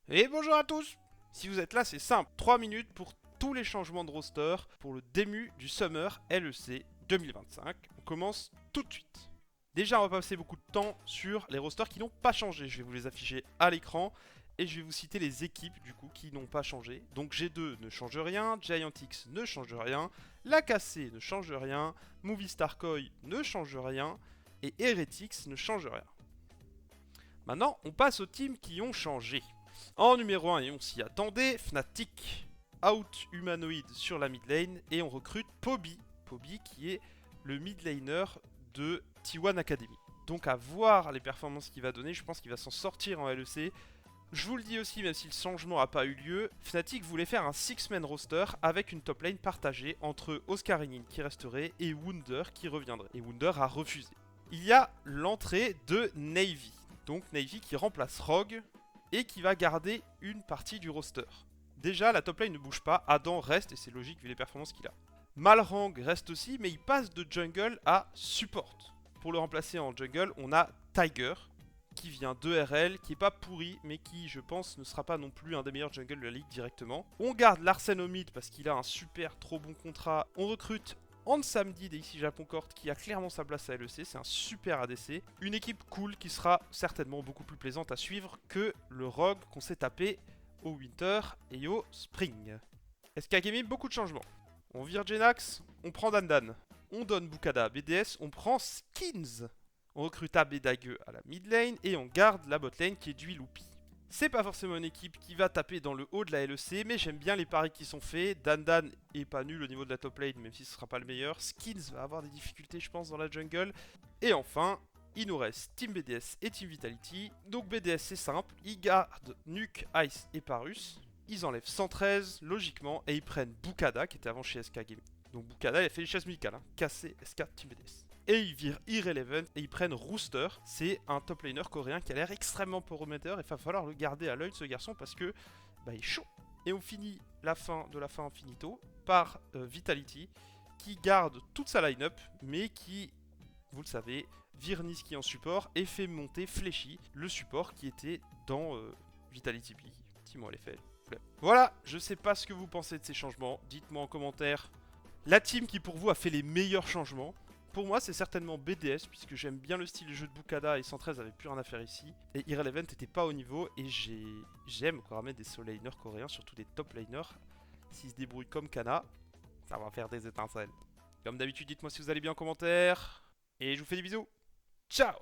Et bonjour à tous. Si vous êtes là, c'est simple, 3 minutes pour tous les changements de roster pour le début du Summer LEC 2025. On commence tout de suite. Déjà, on va passer beaucoup de temps sur les rosters qui n'ont pas changé. Je vais vous les afficher à l'écran et je vais vous citer les équipes du coup qui n'ont pas changé. Donc G2 ne change rien, Giant X ne change rien, l'AKC ne change rien, Movistar Koi ne change rien et Heretics ne change rien. Maintenant, on passe aux teams qui ont changé. En numéro 1, et on s'y attendait, Fnatic, out humanoïde sur la mid lane, et on recrute Poby. Poby qui est le mid laner de T1 Academy. Donc à voir les performances qu'il va donner, je pense qu'il va s'en sortir en LEC. Je vous le dis aussi, même si le changement n'a pas eu lieu, Fnatic voulait faire un 6-man roster avec une top lane partagée entre Oscarinin qui resterait et Wunder qui reviendrait. Et Wunder a refusé. Il y a l'entrée de Navy. Donc Navy qui remplace Rogue et qui va garder une partie du roster. Déjà, la top lane ne bouge pas, Adam reste et c'est logique vu les performances qu'il a. Malrang reste aussi, mais il passe de jungle à support. Pour le remplacer en jungle, on a Tiger, qui vient de RL, qui est pas pourri, mais qui, je pense, ne sera pas non plus un des meilleurs jungles de la ligue directement. On garde Larsen au mid parce qu'il a un super trop bon contrat. On recrute Samedi des ici Japon Court qui a clairement sa place à LEC, c'est un super ADC. Une équipe cool qui sera certainement beaucoup plus plaisante à suivre que le Rogue qu'on s'est tapé au Winter et au Spring. SK Gaming, beaucoup de changements. On vire Genax, on prend Dandan. On donne Bukada BDS, on prend Skins. On recrute Abedague à la mid lane et on garde la bot lane qui est Duiloupi. C'est pas forcément une équipe qui va taper dans le haut de la LEC, mais j'aime bien les paris qui sont faits. Dandan est pas nul au niveau de la top lane, même si ce sera pas le meilleur. Skins va avoir des difficultés, je pense, dans la jungle. Et enfin, il nous reste Team BDS et Team Vitality. Donc BDS, c'est simple, ils gardent Nuke, Ice et Parus. Ils enlèvent 113, logiquement, et ils prennent Bukada, qui était avant chez SK Gaming. Donc Bukada, il a fait les chaises musicales, hein. Cassé SK Team BDS. Et ils virent Irrelevant et ils prennent Rooster. C'est un top laner coréen qui a l'air extrêmement prometteur. Il va falloir le garder à l'œil ce garçon parce que il est chaud. Et on finit la fin de la fin finito par Vitality qui garde toute sa line-up mais qui, vous le savez, vire Niski en support et fait monter Fléchy, le support qui était dans Vitality B. Dis-moi les faits. Voilà, je sais pas ce que vous pensez de ces changements. Dites-moi en commentaire la team qui pour vous a fait les meilleurs changements. Pour moi, c'est certainement BDS, puisque j'aime bien le style de jeu de Bukada et 113 avait plus rien à faire ici. Et Irrelevant n'était pas au niveau, et j'aime quand même des solo laners coréens, surtout des top laners. S'ils se débrouillent comme Kana, ça va faire des étincelles. Comme d'habitude, dites-moi si vous allez bien en commentaire, et je vous fais des bisous. Ciao!